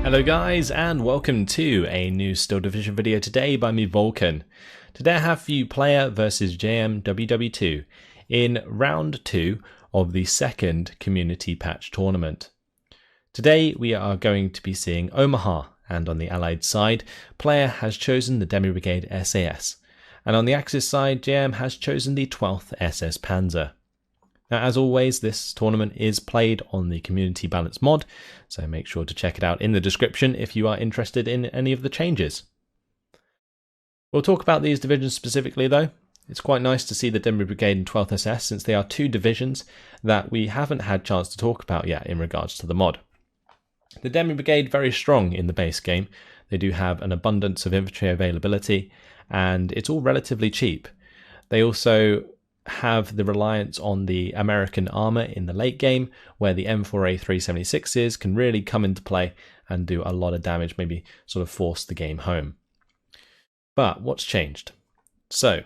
Hello guys, and welcome to a new Steel Division video today by me, Vulcan. Today I have for you player versus JMWW2 in round 2 of the second community patch tournament. Today we are going to be seeing Omaha, and on the Allied side, player has chosen the Demi-Brigade SAS, and on the Axis side, JM has chosen the 12th SS-Panzer. Now, as always, this tournament is played on the Community Balance mod, so make sure to check it out in the description if you are interested in any of the changes. We'll talk about these divisions specifically though. It's quite nice to see the Demi-Brigade and 12th SS, since they are two divisions that we haven't had a chance to talk about yet in regards to the mod. The Demi-Brigade very strong in the base game. They do have an abundance of infantry availability, and it's all relatively cheap. They also have the reliance on the American armor in the late game, where the M4A376s can really come into play and do a lot of damage, maybe sort of force the game home. But what's changed? So,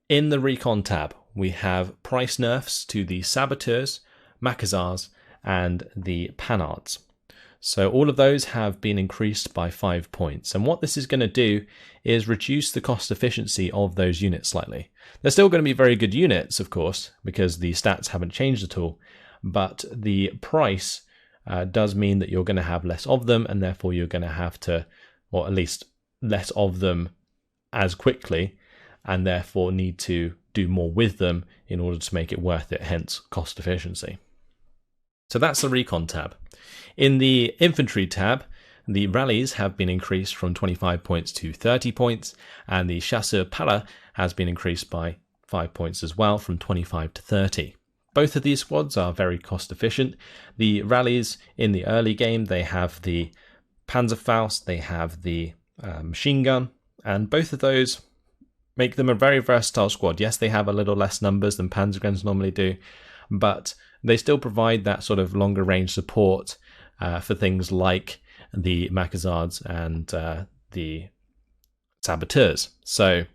in the Recon tab, we have price nerfs to the Saboteurs, Maquisards, and the Panards. So all of those have been increased by 5 points, and what this is going to do is reduce the cost efficiency of those units slightly. They're still going to be very good units, of course, because the stats haven't changed at all, but the price does mean that you're going to have less of them, and therefore you're going to have to, or at least less of them as quickly, and therefore need to do more with them in order to make it worth it, hence cost efficiency. So that's the Recon tab. In the Infantry tab, the rallies have been increased from 25 points to 30 points, and the Chasseur Para has been increased by 5 points as well, from 25 to 30. Both of these squads are very cost efficient. The rallies in the early game, they have the Panzerfaust, they have the machine gun, and both of those make them a very versatile squad. Yes, they have a little less numbers than Panzerguns normally do, but they still provide that sort of longer range support for things like the Maquisards and the Saboteurs. So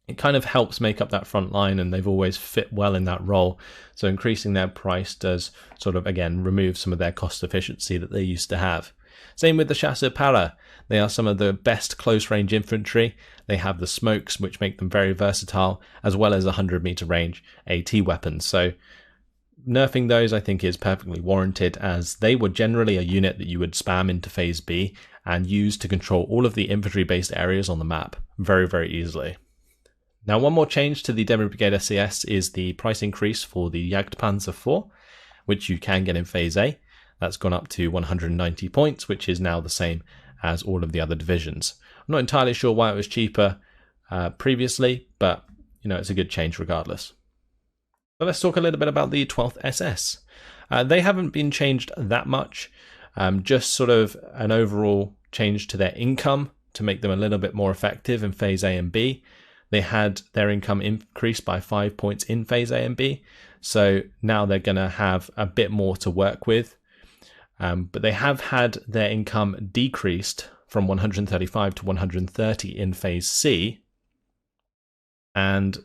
it kind of helps make up that front line, and they've always fit well in that role. So increasing their price does sort of, again, remove some of their cost efficiency that they used to have. Same with the Chasseur Para. They are some of the best close range infantry. They have the smokes, which make them very versatile, as well as 100-meter range AT weapons. So nerfing those, I think, is perfectly warranted, as they were generally a unit that you would spam into Phase B and use to control all of the infantry-based areas on the map very, very easily. Now, one more change to the Demi-Brigade SAS is the price increase for the Jagdpanzer 4, which you can get in Phase A. That's gone up to 190 points, which is now the same as all of the other divisions. I'm not entirely sure why it was cheaper previously, but it's a good change regardless. But let's talk a little bit about the 12th SS. They haven't been changed that much, just sort of an overall change to their income to make them a little bit more effective in Phase A and B. They had their income increased by 5 points in Phase A and B, so now they're going to have a bit more to work with. But they have had their income decreased from 135 to 130 in Phase C, and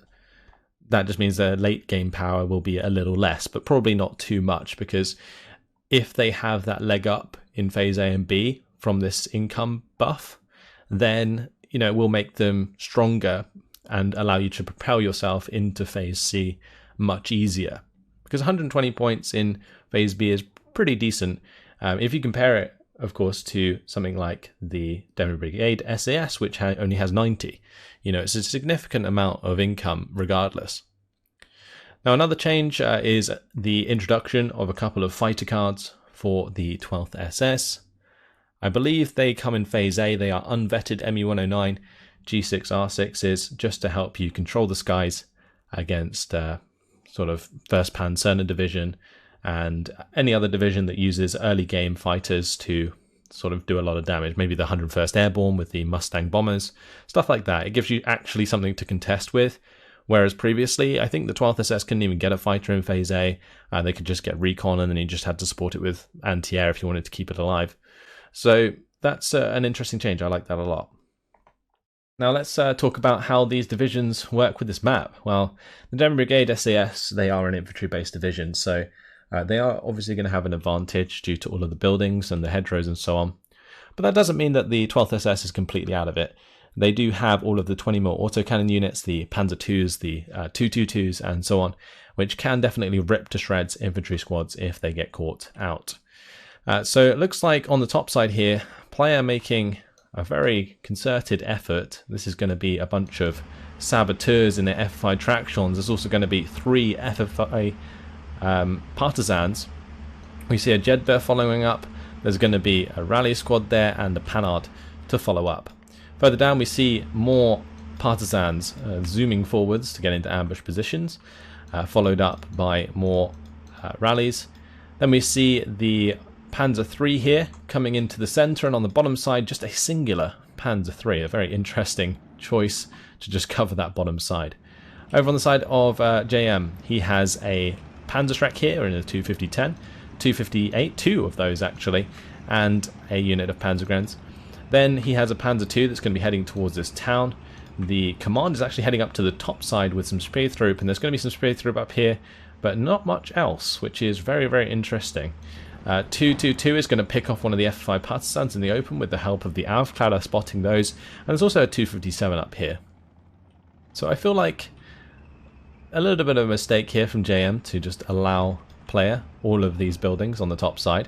that just means their late game power will be a little less, but probably not too much, because if they have that leg up in Phase A and B from this income buff, then it will make them stronger and allow you to propel yourself into Phase C much easier. Because 120 points in Phase B is pretty decent. If you compare it, of course, to something like the Demi-Brigade SAS, which only has 90. It's a significant amount of income regardless. Now, another change is the introduction of a couple of fighter cards for the 12th SS. I believe they come in Phase A. They are unvetted ME-109 G6R6s, just to help you control the skies against sort of 1st Panzer Division and any other division that uses early game fighters to sort of do a lot of damage. Maybe the 101st Airborne with the Mustang bombers, stuff like that. It gives you actually something to contest with, whereas previously I think the 12th SS couldn't even get a fighter in Phase A. They could just get recon, and then you just had to support it with anti-air if you wanted to keep it alive. So that's an interesting change. I like that a lot. Now let's talk about how these divisions work with this map. Well, the Demi-Brigade SAS, they are an infantry-based division, so they are obviously going to have an advantage due to all of the buildings and the hedgerows and so on. But that doesn't mean that the 12th SS is completely out of it. They do have all of the 20mm autocannon units, the Panzer IIs, the 222s, and so on, which can definitely rip to shreds infantry squads if they get caught out. So it looks like on the top side here, player making a very concerted effort. This is going to be a bunch of saboteurs in their FFI tractions. There's also going to be 3 FFI partisans. We see a Jeddah following up. There's going to be a rally squad there and a Panhard to follow up. Further down we see more partisans zooming forwards to get into ambush positions, followed up by more rallies. Then we see the Panzer III here coming into the center, and on the bottom side just a singular Panzer III, a very interesting choice to just cover that bottom side. Over on the side of JM, he has a Panzerschreck here in a 250-10, 258, 2 of those actually, and a unit of Panzergrenz. Then he has a Panzer II that's going to be heading towards this town. The command is actually heading up to the top side with some Spähstrupp, and there's going to be some Spähstrupp up here, but not much else, which is very, very interesting. 222 is going to pick off one of the FFI partisans in the open with the help of the Aufklärer spotting those, and there's also a 257 up here. So I feel like a little bit of a mistake here from JM to just allow player all of these buildings on the top side.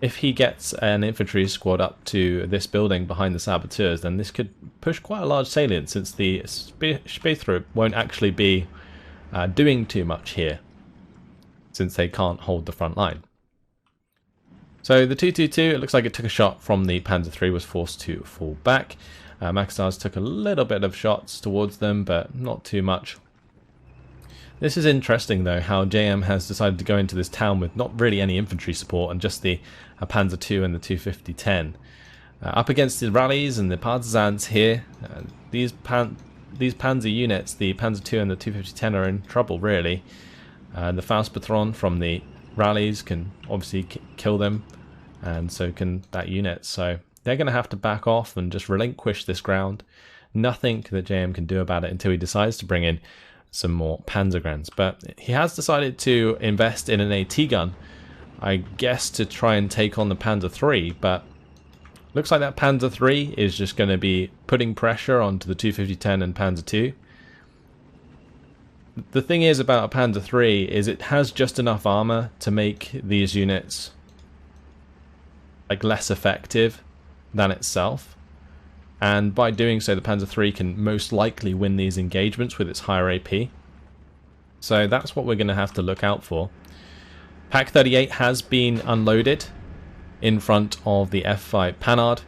If he gets an infantry squad up to this building behind the saboteurs, then this could push quite a large salient, since the Spähstrupp won't actually be doing too much here, since they can't hold the front line. So the 222, it looks like it took a shot from the Panzer III, was forced to fall back. Macassars took a little bit of shots towards them, but not too much. This is interesting though, how JM has decided to go into this town with not really any infantry support and just the Panzer II and the 250-10. Up against the rallies and the partisans here, these Panzer units, the Panzer II and the 250-10, are in trouble really. The Faustpatron from the rallies can obviously kill them, and so can that unit. So they're going to have to back off and just relinquish this ground. Nothing that JM can do about it until he decides to bring in some more Panzergrenz. But he has decided to invest in an AT gun, I guess to try and take on the Panzer III, but looks like that Panzer III is just going to be putting pressure onto the 250-10 and Panzer II. The thing is about a Panzer III is it has just enough armor to make these units like less effective than itself, and by doing so the Panzer III can most likely win these engagements with its higher AP. So that's what we're going to have to look out for. Pak 38 has been unloaded in front of the F5 Panhard,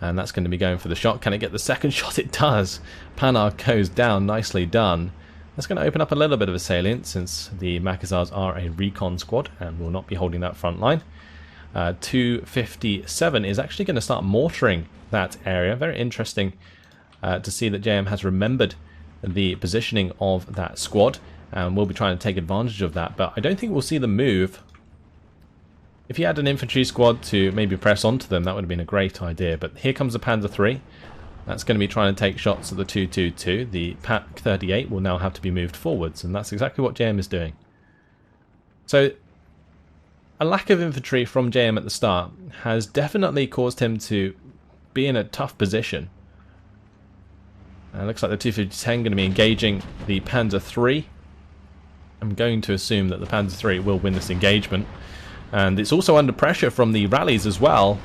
and that's going to be going for the shot. Can it get the second shot? It does. Panhard goes down, nicely done. That's going to open up a little bit of a salient, since the Macassars are a recon squad and will not be holding that front line. 257 is actually going to start mortaring that area. Very interesting to see that JM has remembered the positioning of that squad, and we'll be trying to take advantage of that, but I don't think we'll see the move. If he had an infantry squad to maybe press onto them, that would have been a great idea, but here comes the Panzer III. That's going to be trying to take shots at the 222. The Pak 38 will now have to be moved forwards, and that's exactly what JM is doing. So a lack of infantry from JM at the start has definitely caused him to be in a tough position. It looks like the 250-10 going to be engaging the Panzer III. I'm going to assume that the Panzer III will win this engagement, and it's also under pressure from the rallies as well,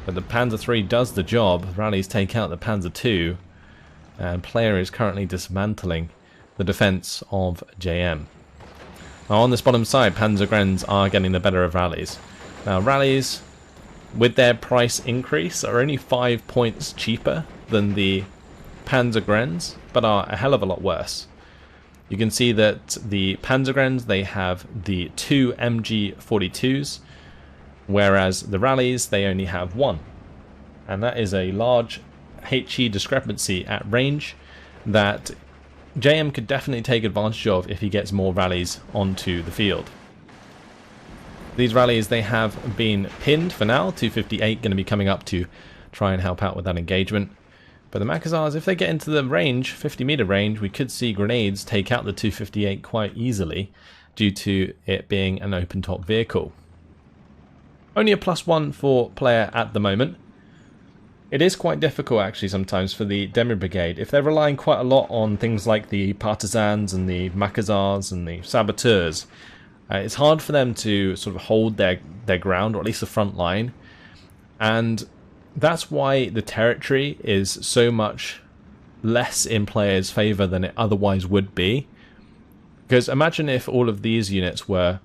but the Panzer III does the job. Rallies take out the Panzer II, and player is currently dismantling the defense of JM. Now on this bottom side, Panzergrenz are getting the better of rallies. Now rallies, with their price increase, are only 5 points cheaper than the Panzergrenz, but are a hell of a lot worse. You can see that the Panzergrenz, they have the 2 MG42s, whereas the rallies, they only have 1. And that is a large HE discrepancy at range that JM could definitely take advantage of if he gets more rallies onto the field. These rallies, they have been pinned for now. 258 going to be coming up to try and help out with that engagement. But the Macassars, if they get into the range, 50-meter range, we could see grenades take out the 258 quite easily due to it being an open-top vehicle. Only a +1 for player at the moment. It is quite difficult actually sometimes for the Demi-Brigade. If they're relying quite a lot on things like the partisans and the Maquisards and the saboteurs, it's hard for them to sort of hold their ground, or at least the front line. And that's why the territory is so much less in players' favour than it otherwise would be. Because imagine if all of these units were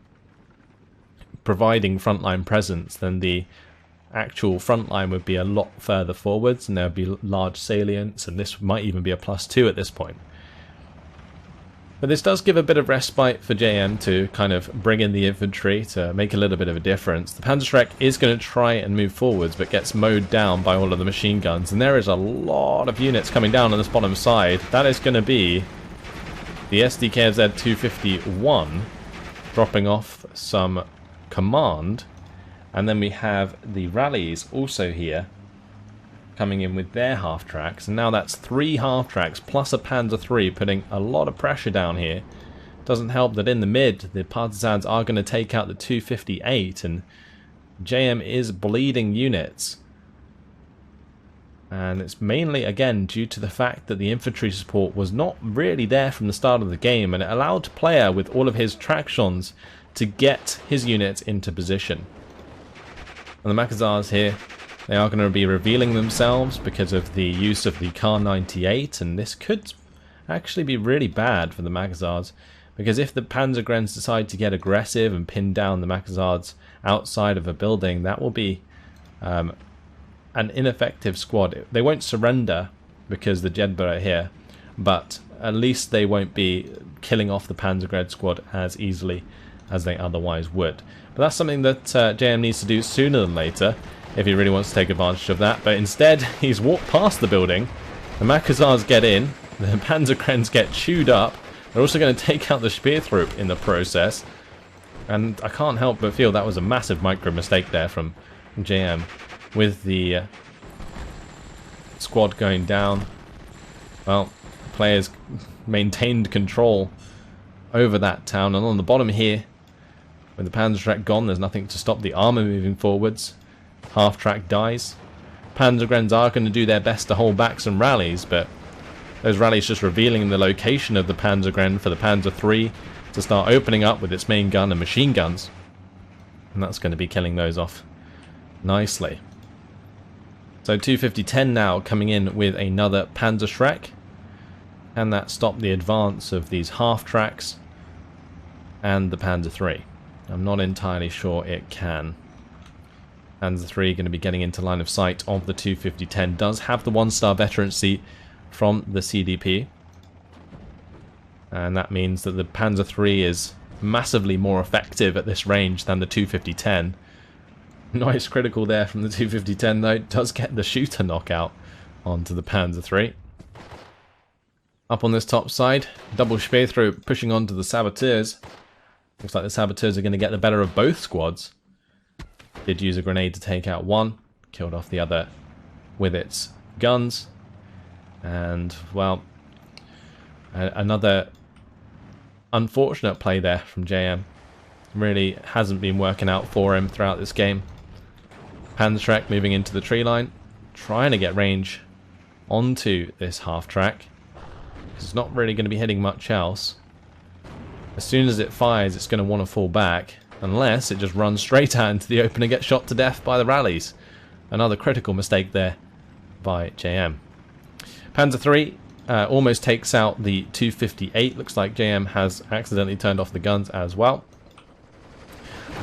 providing frontline presence, then the actual front line would be a lot further forwards and there would be large salients, and this might even be a +2 at this point. But this does give a bit of respite for JM to kind of bring in the infantry to make a little bit of a difference. The Panzerschreck is going to try and move forwards but gets mowed down by all of the machine guns, and there is a lot of units coming down on this bottom side. That is going to be the SDKZ-251 dropping off some command, and then we have the rallies also here coming in with their half tracks, and now that's 3 half tracks plus a Panzer III putting a lot of pressure down here. Doesn't help that in the mid the partisans are going to take out the 258, and JM is bleeding units, and it's mainly again due to the fact that the infantry support was not really there from the start of the game, and it allowed the player with all of his tractions to get his units into position. And the Maquisards here, they are going to be revealing themselves because of the use of the Kar 98, and this could actually be really bad for the Maquisards, because if the Panzergrens decide to get aggressive and pin down the Maquisards outside of a building, that will be an ineffective squad. They won't surrender because the Jedburgh are here, but at least they won't be killing off the Panzergren squad as easily as they otherwise would. But that's something that JM needs to do sooner than later if he really wants to take advantage of that. But instead, he's walked past the building, the Maquisards get in, the Panzergrens get chewed up, they're also going to take out the Speertrupp in the process, and I can't help but feel that was a massive micro mistake there from JM, with the squad going down. Well, players maintained control over that town, and on the bottom here, with the Panzerschreck gone, there's nothing to stop the armour moving forwards. Half track dies. Panzergrens are going to do their best to hold back some rallies, but those rallies just revealing the location of the Panzergren for the Panzer III to start opening up with its main gun and machine guns, and that's going to be killing those off nicely. So 250-10 now coming in with another Panzerschreck, and that stopped the advance of these half tracks and the Panzer III. I'm not entirely sure it can. Panzer III going to be getting into line of sight of the 250-10. Does have the 1-star veterancy from the CDP, and that means that the Panzer III is massively more effective at this range than the 250-10. Nice critical there from the 250-10 though. It does get the shooter knockout onto the Panzer III. Up on this top side, double Speertrupp pushing onto the Saboteurs. Looks like the Saboteurs are going to get the better of both squads. Did use a grenade to take out one, killed off the other with its guns. And, well, another unfortunate play there from JM. Really hasn't been working out for him throughout this game. Panzerschreck moving into the tree line, trying to get range onto this half track. It's not really going to be hitting much else. As soon as it fires, it's going to want to fall back, unless it just runs straight out into the open and gets shot to death by the rallies. Another critical mistake there by JM. Panzer III almost takes out the 258. Looks like JM has accidentally turned off the guns as well.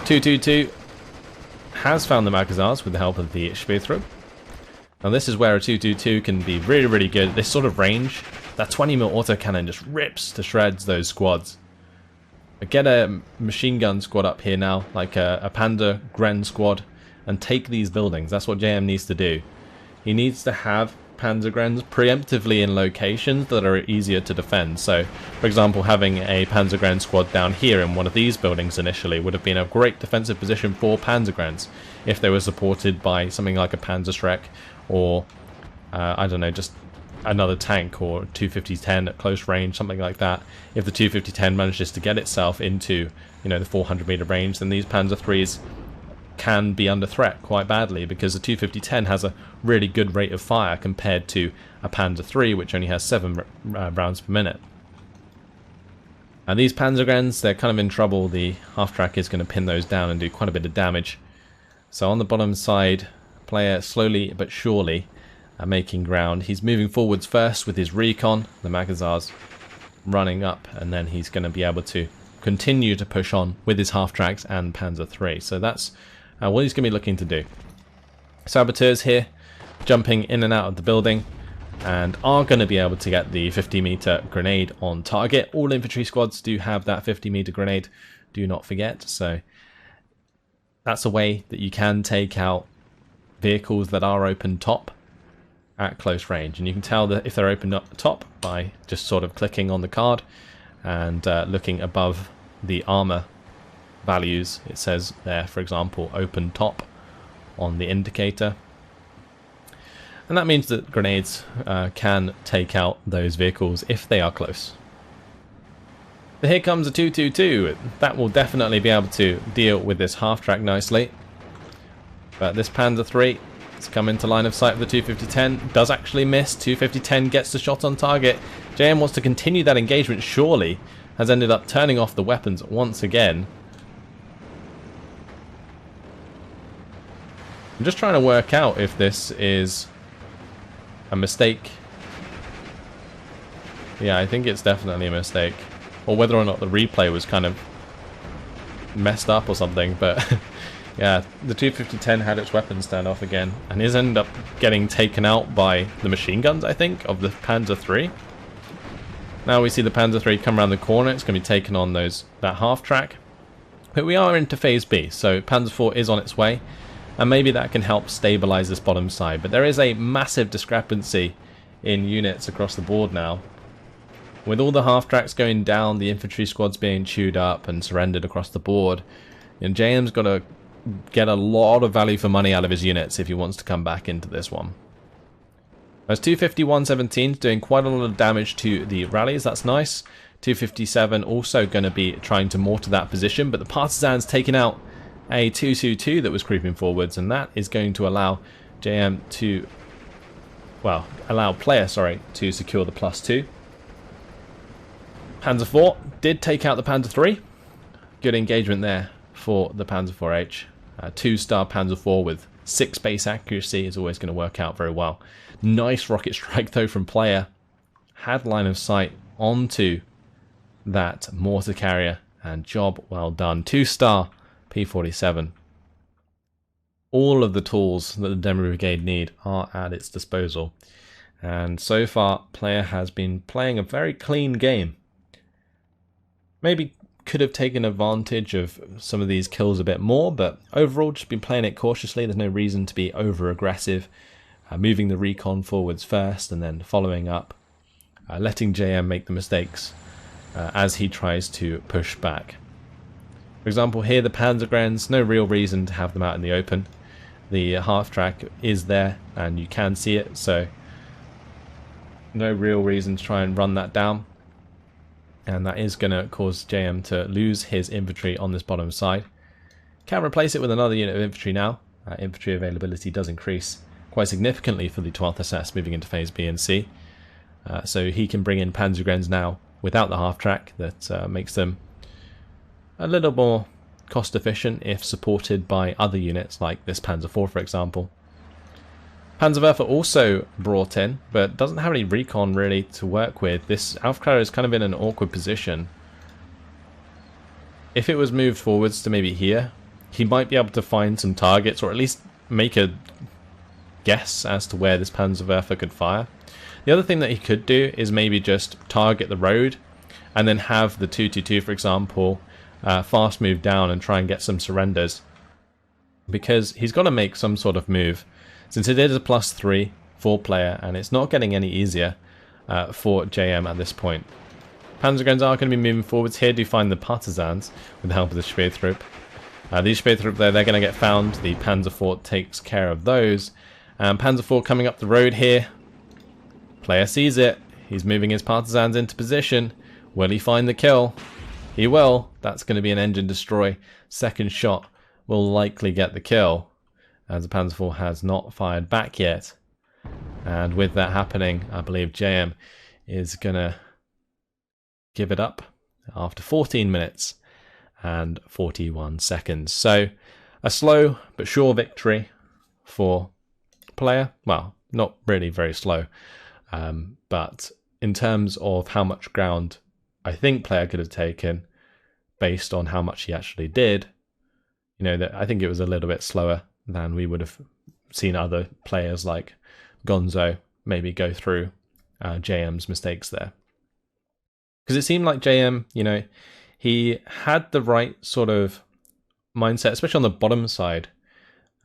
222 has found the Maquisards with the help of the Speertrupp. Now this is where a 222 can be really, really good at this sort of range. That 20mm autocannon just rips to shreds those squads. But get a machine gun squad up here now, like a Panzergren squad, and take these buildings. That's what JM needs to do. He needs to have Panzergrens preemptively in locations that are easier to defend. So, for example, having a Panzergren squad down here in one of these buildings initially would have been a great defensive position for Panzergrens if they were supported by something like a Panzerschreck or, I don't know, just another tank or 250-10 at close range, something like that. If the 250-10 manages to get itself into, you know, the 400 meter range, then these Panzer IIIs can be under threat quite badly, because the 250-10 has a really good rate of fire compared to a Panzer III, which only has 7 rounds per minute. And these Panzergrens, they're kind of in trouble. The half-track is going to pin those down and do quite a bit of damage. So on the bottom side, player slowly but surely making ground. He's moving forwards first with his recon. The Magazar's running up, and then he's going to be able to continue to push on with his half-tracks and Panzer III. So that's what he's going to be looking to do. Saboteurs here, jumping in and out of the building, and are going to be able to get the 50-meter grenade on target. All infantry squads do have that 50-meter grenade, do not forget. So that's a way that you can take out vehicles that are open top at close range. And you can tell that if they're open up top by just sort of clicking on the card and looking above the armor values. It says there, for example, open top on the indicator. And that means that grenades can take out those vehicles if they are close. But here comes a 222. That will definitely be able to deal with this half-track nicely. But this Panzer III has come into line of sight of the 250-10. Does actually miss. 250-10 gets the shot on target. JM wants to continue that engagement, surely. Has ended up turning off the weapons once again. I'm just trying to work out if this is a mistake. Yeah, I think it's definitely a mistake. Or whether or not the replay was kind of messed up or something. But yeah, the 250-10 had its weapons turned off again. And is ended up getting taken out by the machine guns, I think, of the Panzer III. Now we see the Panzer III come around the corner. It's going to be taken on that half-track. But we are into Phase B, so Panzer IV is on its way. And maybe that can help stabilize this bottom side. But there is a massive discrepancy in units across the board now. With all the half-tracks going down, the infantry squads being chewed up and surrendered across the board, and JM's got to get a lot of value for money out of his units if he wants to come back into this one. Those 250-117 is doing quite a lot of damage to the rallies. That's nice. 257 also going to be trying to mortar that position, but the Partisan's taking out a 222 that was creeping forwards, and that is going to allow JM to, well, allow player, sorry, to secure the +2. Panzer IV did take out the Panzer III. Good engagement there for the Panzer IV-H. 2-star Panzer IV with 6 base accuracy is always going to work out very well. Nice rocket strike though from player. Had line of sight onto that mortar carrier, and job well done. 2-star P-47. All of the tools that the Demi-Brigade need are at its disposal. And so far, player has been playing a very clean game. Maybe could have taken advantage of some of these kills a bit more, but overall just been playing it cautiously. There's no reason to be over aggressive. Moving the recon forwards first and then following up. Letting JM make the mistakes as he tries to push back. For example, here the Panzergrens, no real reason to have them out in the open. The half-track is there and you can see it, so no real reason to try and run that down. And that is going to cause JM to lose his infantry on this bottom side. Can replace it with another unit of infantry now. Infantry availability does increase quite significantly for the 12th SS moving into Phase B and C. So he can bring in Panzergrens now without the half-track. That makes them a little more cost efficient if supported by other units like this Panzer IV, for example. Panzerwerfer also brought in, but doesn't have any recon really to work with. This Aufklärer is kind of in an awkward position. If it was moved forwards to maybe here, he might be able to find some targets, or at least make a guess as to where this Panzerwerfer could fire. The other thing that he could do is maybe just target the road, and then have the 222, for example, fast move down and try and get some surrenders. Because he's got to make some sort of move. Since it is a +3 for player, and it's not getting any easier for JM at this point. Panzergrens are going to be moving forwards here to find the Partisans with the help of the Spähtrupp. These Spähtrupp there, they're going to get found. The Panzer IV takes care of those. Panzer IV coming up the road here. Player sees it. He's moving his Partisans into position. Will he find the kill? He will. That's going to be an engine destroy. Second shot will likely get the kill, as the Panzer IV has not fired back yet. And with that happening, I believe JM is going to give it up after 14 minutes and 41 seconds. So a slow but sure victory for player. Well, not really very slow, but in terms of how much ground I think player could have taken based on how much he actually did, you know, that I think it was a little bit slower than we would have seen other players like Gonzo maybe go through JM's mistakes there. Because it seemed like JM, you know, he had the right sort of mindset, especially on the bottom side,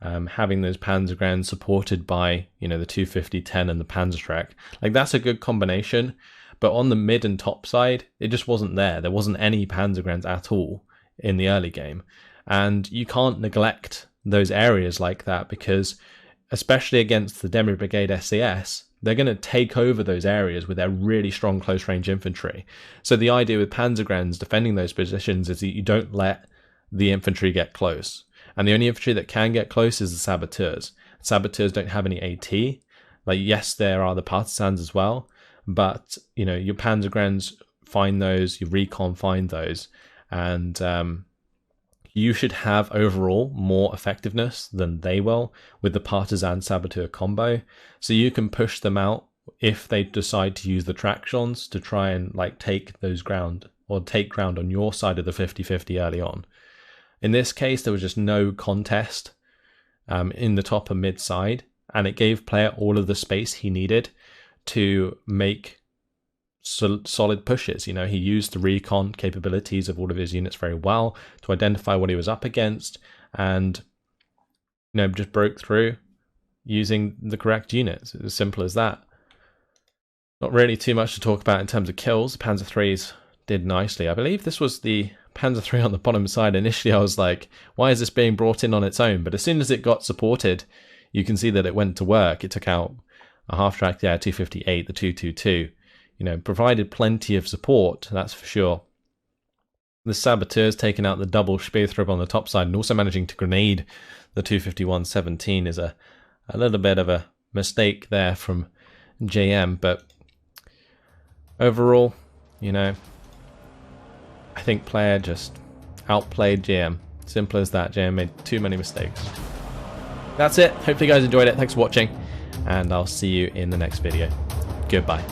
having those Panzergranaten supported by, you know, the 250-10 and the Panzerschreck. Like, that's a good combination. But on the mid and top side, it just wasn't there. There wasn't any Panzergranaten at all in the early game. And you can't neglect those areas like that, because especially against the Demi-Brigade SAS, they're going to take over those areas with their really strong close-range infantry. So the idea with Panzergranaten defending those positions is that you don't let the infantry get close. And the only infantry that can get close is the Saboteurs. Saboteurs don't have any AT. Like, yes, there are the Partisans as well, but, you know, your Panzergranaten find those, your Recon find those, and you should have overall more effectiveness than they will with the Partisan Saboteur combo. So you can push them out if they decide to use the Tractions to try and like take those ground, or take ground on your side of the 50-50 early on. In this case, there was just no contest in the top and mid side, and it gave player all of the space he needed to make solid pushes. You know, he used the recon capabilities of all of his units very well to identify what he was up against, and, you know, just broke through using the correct units. It's as simple as that. Not really too much to talk about in terms of kills. The Panzer IIIs did nicely. I believe this was the Panzer III on the bottom side. Initially I was like, why is this being brought in on its own? But as soon as it got supported, you can see that it went to work. It took out a half-track, yeah, 258, the 222. You know, provided plenty of support, that's for sure. The Saboteurs taking out the double Spähtrub on the top side and also managing to grenade the 251-17 is a little bit of a mistake there from JM, but overall, you know, I think player just outplayed JM. Simple as that. JM made too many mistakes. That's it. Hopefully you guys enjoyed it. Thanks for watching, and I'll see you in the next video. Goodbye.